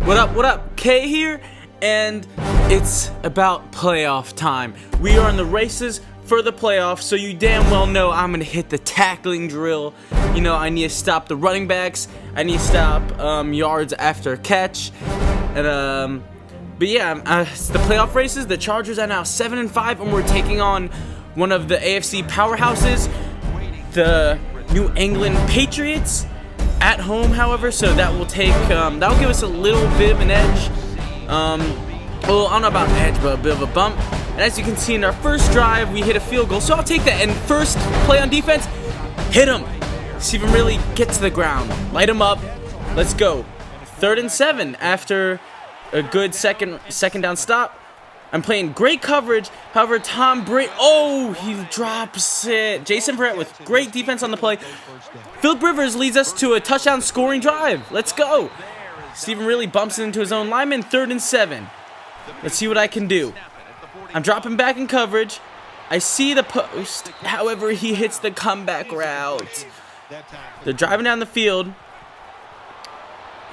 What up? K here, and it's about playoff time. We are in the races for the playoffs, so you damn well know I'm gonna hit the tackling drill. You know, I need to stop the running backs. I need to stop yards after catch. And but yeah, it's the playoff races. The Chargers are now 7-5, and we're taking on one of the AFC powerhouses, the New England Patriots, at home. However, so that will take that'll give us a little bit of an edge. Well, I don't know about an edge, but a bit of a bump. And as you can see in our first drive, we hit a field goal, so I'll take that. And first play on defense, hit him. See if he really get to the ground. Light him up. Let's go. 3rd and 7 after a good second down stop. I'm playing great coverage. However, Tom Brady, he drops it. Jason Verrett with great defense on the play. Philip Rivers leads us to a touchdown scoring drive. Let's go. Stephen really bumps into his own lineman. 3rd and 7. Let's see what I can do. I'm dropping back in coverage. I see the post. However, he hits the comeback route. They're driving down the field.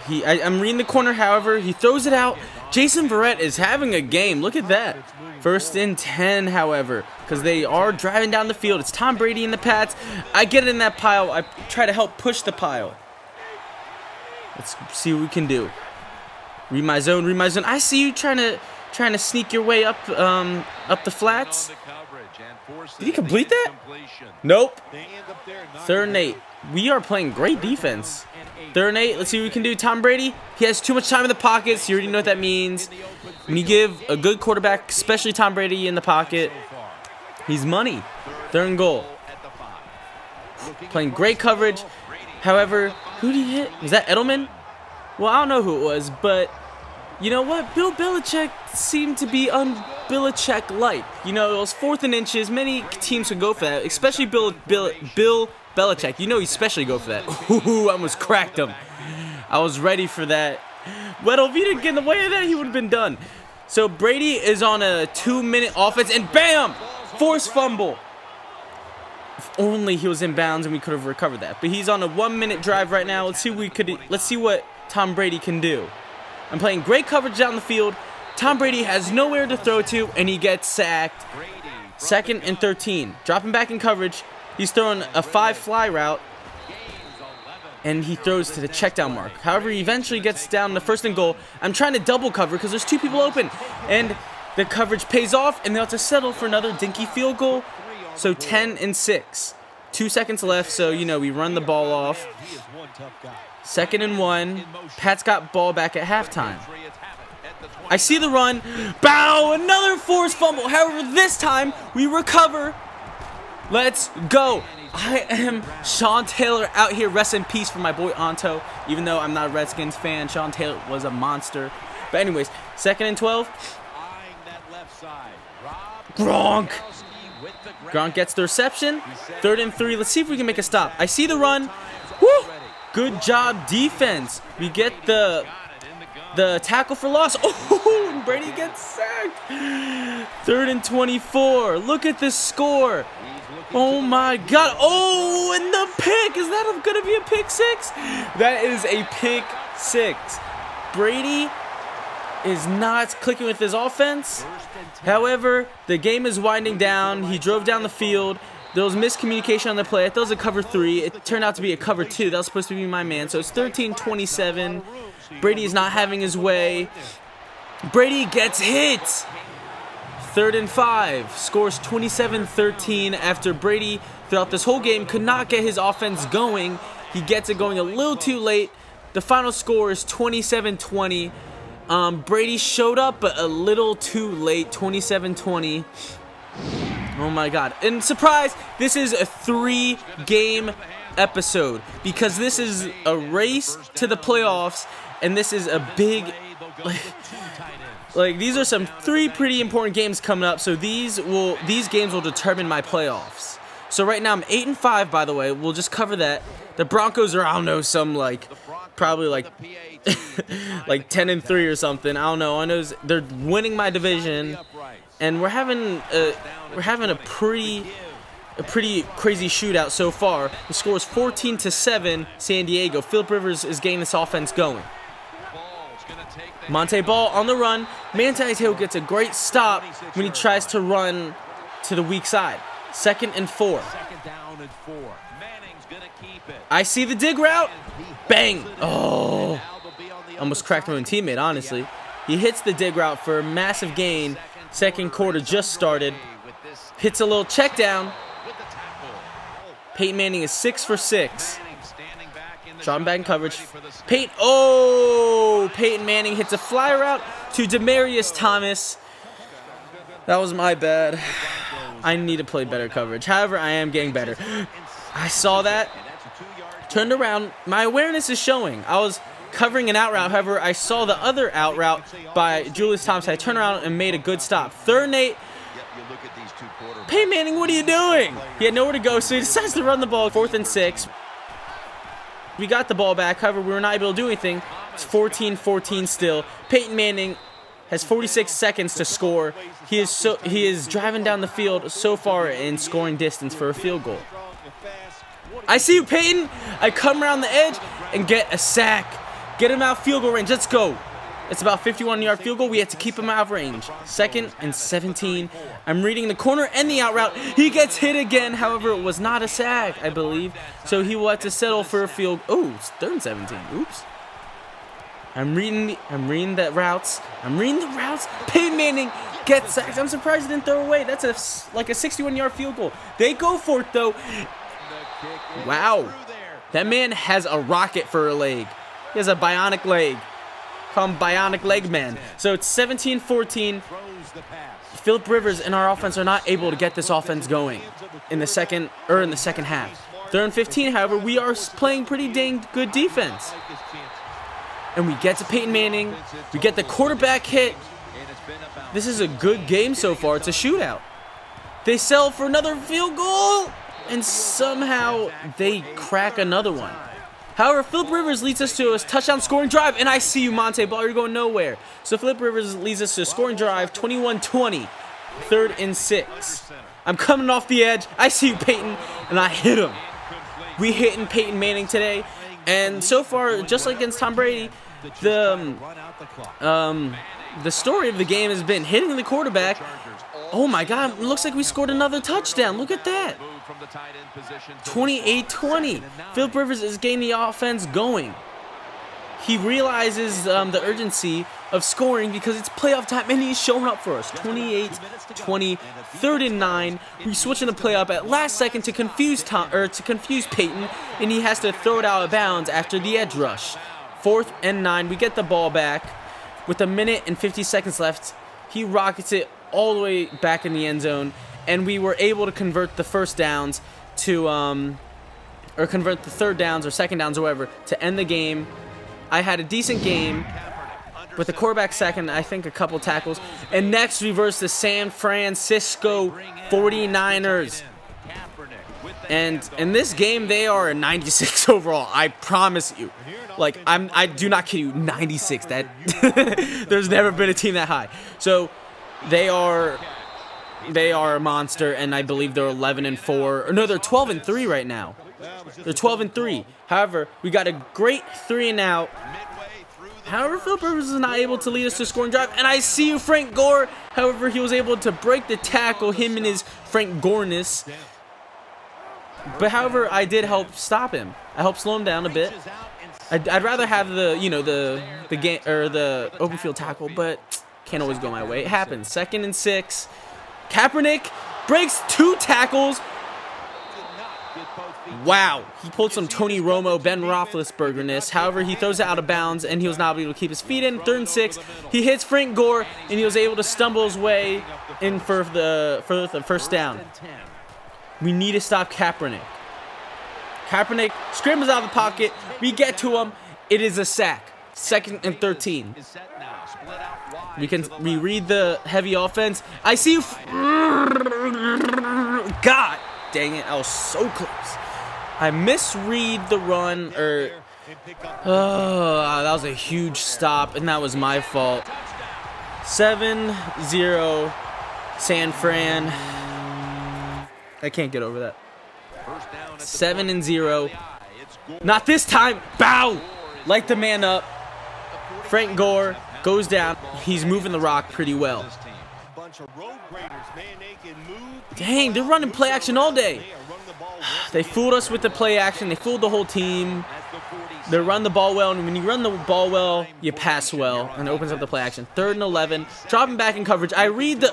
I'm reading the corner, however, he throws it out. Jason Verrett is having a game. Look at that. 1st and 10, however, because they are driving down the field. It's Tom Brady and the Pats. I get in that pile. I try to help push the pile. Let's see what we can do. Read my zone. I see you trying to sneak your way up the flats. Did he complete that? Nope. 3rd and 8. We are playing great defense. 3rd and 8. Let's see what we can do. Tom Brady, he has too much time in the pockets. You already know what that means. When you give a good quarterback, especially Tom Brady, in the pocket, he's money. 3rd and goal. Playing great coverage. However, who did he hit? Was that Edelman? Well, I don't know who it was, but you know what? Bill Belichick seemed to be un-Belichick-like. You know, it was 4th and inches. Many teams would go for that, especially Bill Belichick. You know he especially go for that. Ooh, I almost cracked him. I was ready for that. Well, if he didn't get in the way of that, he would have been done. So Brady is on a 2-minute offense, and bam! Forced fumble. If only he was in bounds and we could have recovered that. But he's on a 1-minute drive right now. Let's see what Tom Brady can do. I'm playing great coverage down the field. Tom Brady has nowhere to throw to, and he gets sacked. 2nd and 13. Dropping back in coverage. He's throwing a 5-fly route, and he throws to the checkdown mark. However, he eventually gets down to 1st and goal. I'm trying to double cover because there's 2 people open, and the coverage pays off, and they'll have to settle for another dinky field goal. So 10 and 6. 2 seconds left, so, you know, we run the ball off. 2nd and 1. Pat's got ball back at halftime. I see the run. Bow! Another forced fumble. However, this time we recover. Let's go. I am Sean Taylor out here. Rest in peace for my boy Anto. Even though I'm not a Redskins fan, Sean Taylor was a monster. But anyways, 2nd and 12. Gronk gets the reception. 3rd and 3. Let's see if we can make a stop. I see the run. Woo! Good job, defense. We get the tackle for loss. Oh, and Brady gets sacked. 3rd and 24. Look at this score. Oh my God. Oh, and the pick. Is that going to be a pick 6? That is a pick 6. Brady is not clicking with his offense. However, the game is winding down. He drove down the field. There was miscommunication on the play. I thought it was a cover 3. It turned out to be a cover 2. That was supposed to be my man. So it's 13-27. Brady is not having his way. Brady gets hit. 3rd and 5. Scores 27-13 after Brady, throughout this whole game, could not get his offense going. He gets it going a little too late. The final score is 27-20. Brady showed up, but a little too late. 27-20. Oh my God. And surprise, this is a 3-game episode because this is a race to the playoffs, and this is a big, like these are some 3 pretty important games coming up. So these games will determine my playoffs. So right now I'm 8-5, by the way. We'll just cover that. The Broncos are, I don't know, some probably like 10-3 or something. I don't know. I know they're winning my division, and we're having a pretty crazy shootout so far. The score is 14-7, San Diego. Philip Rivers is getting this offense going. Monte Ball on the run. Manti Te'o gets a great stop when he tries to run to the weak side. 2nd and 4. I see the dig route. Bang. Oh. Almost cracked my own teammate, honestly. He hits the dig route for a massive gain. 2nd quarter just started. Hits a little check down. Peyton Manning is 6 for 6. Dropping back in coverage. Peyton Manning hits a fly route to Demaryius Thomas. That was my bad. I need to play better coverage. However, I am getting better. I saw that. Turned around. My awareness is showing. I was covering an out route. However, I saw the other out route by Julius Thomas. I turned around and made a good stop. 3rd and 8. Peyton Manning, what are you doing? He had nowhere to go, so he decides to run the ball. 4th and 6. We got the ball back. However, we were not able to do anything. It's 14-14 still. Peyton Manning has 46 seconds to score. He is driving down the field so far in scoring distance for a field goal. I see you, Peyton. I come around the edge and get a sack. Get him out field goal range. Let's go. It's about 51-yard field goal. We have to keep him out of range. 2nd and 17. I'm reading the corner and the out route. He gets hit again. However, it was not a sack, I believe. So he will have to settle for a field. Oh, it's 3rd and 17. Oops. I'm reading the routes. Peyton Manning gets sacked. I'm surprised he didn't throw away. That's like a 61-yard field goal. They go for it though. Wow. That man has a rocket for a leg. He has a bionic leg. Call him Bionic Leg Man. So it's 17-14. Philip Rivers and our offense are not able to get this offense going in the second half. 3rd and 15, however, we are playing pretty dang good defense. And we get to Peyton Manning. We get the quarterback hit. This is a good game so far. It's a shootout. They settle for another field goal, and somehow they crack another one. However, Philip Rivers leads us to a touchdown scoring drive, and I see you, Monte Ball. You're going nowhere. So Philip Rivers leads us to a scoring drive, 21-20, 3rd and 6. I'm coming off the edge. I see you, Peyton, and I hit him. We hitting Peyton Manning today, and so far, just like against Tom Brady, the story of the game has been hitting the quarterback. Oh my God, it looks like we scored another touchdown. Look at that. 28-20. Philip Rivers is getting the offense going. He realizes the urgency of scoring because it's playoff time, and he's showing up for us. 28-20, 3rd and 9. We switch in the play up at last second to confuse Peyton, and he has to throw it out of bounds after the edge rush. 4th and 9. We get the ball back with 1 minute and 50 seconds left. He rockets it all the way back in the end zone, and we were able to convert the first downs to or convert the 3rd downs or 2nd downs or whatever to end the game. I had a decent game with the quarterback sack and I think a couple tackles. And next we verse the San Francisco 49ers. And in this game they are a 96 overall. I promise you. Like I do not kid you, 96. That there's never been a team that high. So they are a monster, and I believe they're 11-4. Or no, they're 12-3 right now. They're 12-3. However, we got a great 3-and-out. However, Philip Rivers is not able to lead us to a scoring drive. And I see you, Frank Gore. However, he was able to break the tackle, him and his Frank Gore-ness. But however, I did help stop him. I helped slow him down a bit. I'd rather have the game or the open field tackle, but can't always go my way. It happens. 2nd and 6. Kaepernick breaks 2 tackles. Wow, he pulled some Tony Romo, Ben Roethlisberger-ness. However, he throws it out of bounds, and he was not able to keep his feet in. 3rd and 6. He hits Frank Gore, and he was able to stumble his way in for the first down. We need to stop Kaepernick. Kaepernick scrambles out of the pocket. We get to him. It is a sack. 2nd and 13. We read the heavy offense. I see you. God dang it. I was so close. I misread the run. That was a huge stop, and that was my fault. 7-0 San Fran. I can't get over that. 7-0. Not this time. Bow. Light the man up. Frank Gore goes down. He's moving the rock pretty well. Dang, they're running play action all day. They fooled us with the play action. They fooled the whole team. They run the ball well, and when you run the ball well, you pass well, and it opens up the play action. 3rd and 11, dropping back in coverage. I read the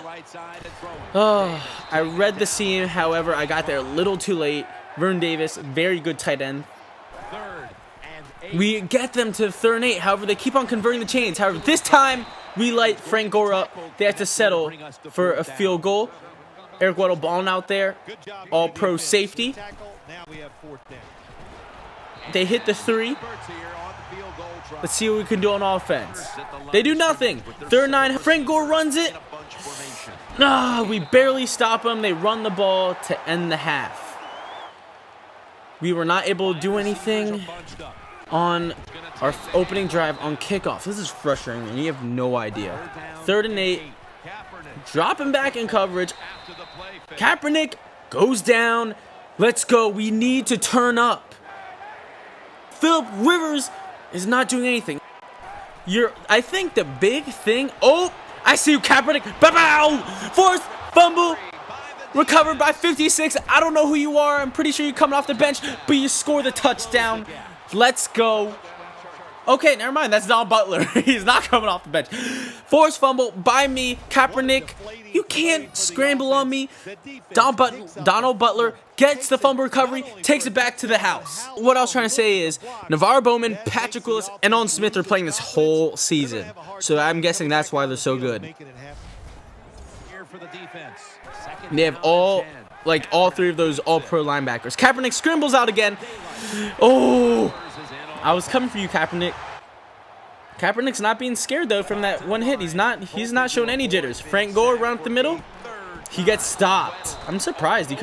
seam, however, I got there a little too late. Vern Davis, very good tight end. We get them to 3rd and 8, however, they keep on converting the chains. However, this time, we light Frank Gore up. They have to settle for a field goal. Eric Weddle balling out there, all-pro safety. They hit the 3. Let's see what we can do on offense. They do nothing. 3rd and 9. Frank Gore runs it. We barely stop them. They run the ball to end the half. We were not able to do anything on our opening drive on kickoff. This is frustrating, and you have no idea. 3rd and 8. Dropping back in coverage. Kaepernick goes down. Let's go. We need to turn up. Philip Rivers is not doing anything. I think the big thing. Oh, I see you, Kaepernick. Bow! Forced fumble. Recovered by 56. I don't know who you are. I'm pretty sure you're coming off the bench, but you score the touchdown. Let's go. Okay, never mind. That's Don Butler. He's not coming off the bench. Forced fumble by me, Kaepernick. You can't scramble on me. Donald Butler gets the fumble recovery, takes it back to the house. What I was trying to say is Navarro Bowman, Patrick Willis, and Nolan Smith are playing this whole season. So I'm guessing that's why they're so good. And they have all 3 of those all-pro linebackers. Kaepernick scrambles out again. Oh, I was coming for you, Kaepernick. Kaepernick's not being scared, though, from that one hit. He's not showing any jitters. Frank Gore around up the middle. He gets stopped. I'm surprised he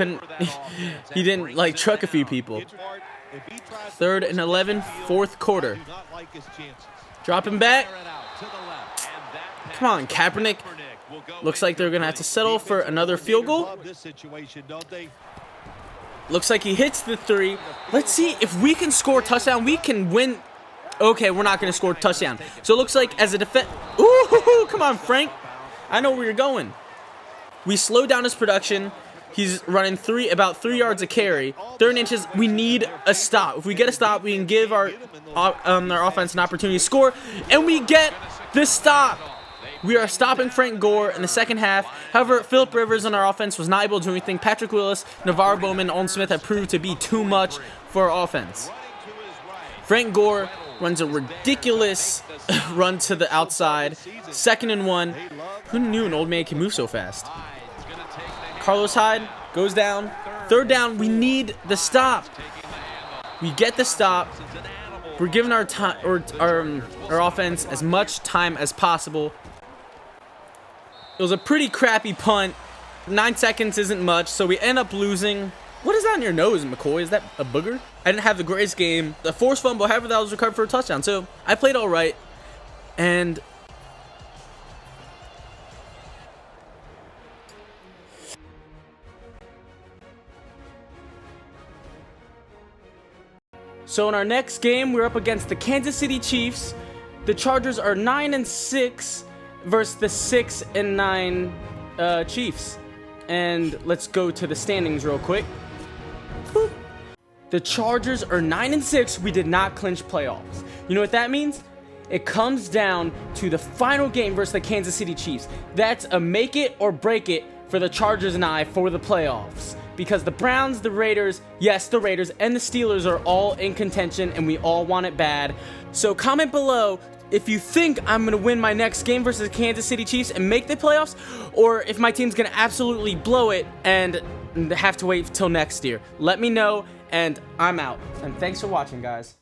didn't, truck a few people. 3rd and 11, 4th quarter. Dropping back. Come on, Kaepernick. Looks like they're going to have to settle for another field goal. Looks like he hits the 3. Let's see if we can score a touchdown. We can win. Okay, we're not going to score a touchdown. So it looks like as a defense. Ooh, come on, Frank. I know where you're going. We slow down his production. He's running about 3 yards a carry. 3rd inches. We need a stop. If we get a stop, we can give our offense an opportunity to score. And we get the stop. We are stopping Frank Gore in the second half. However, Philip Rivers on our offense was not able to do anything. Patrick Willis, Navarro Bowman, and Nolan Smith have proved to be too much for our offense. Frank Gore runs a ridiculous run to the outside. 2nd and 1. Who knew an old man can move so fast? Carlos Hyde goes down. 3rd down. We need the stop. We get the stop. We're giving our offense as much time as possible. It was a pretty crappy punt. 9 seconds isn't much, so we end up losing. What is that on your nose, McCoy? Is that a booger? I didn't have the greatest game. The forced fumble, however, that was recovered for a touchdown. So I played all right. And so in our next game, we're up against the Kansas City Chiefs. The Chargers are 9-6 versus the 6-9 Chiefs. And let's go to the standings real quick. Boop. The Chargers are 9-6. We did not clinch playoffs. You know what that means? It comes down to the final game versus the Kansas City Chiefs. That's a make it or break it for the Chargers and I for the playoffs. Because the Browns, the Raiders, yes, the Raiders, and the Steelers are all in contention, and we all want it bad. So comment below if you think I'm going to win my next game versus the Kansas City Chiefs and make the playoffs, or if my team's going to absolutely blow it and have to wait till next year. Let me know, and I'm out. And thanks for watching, guys.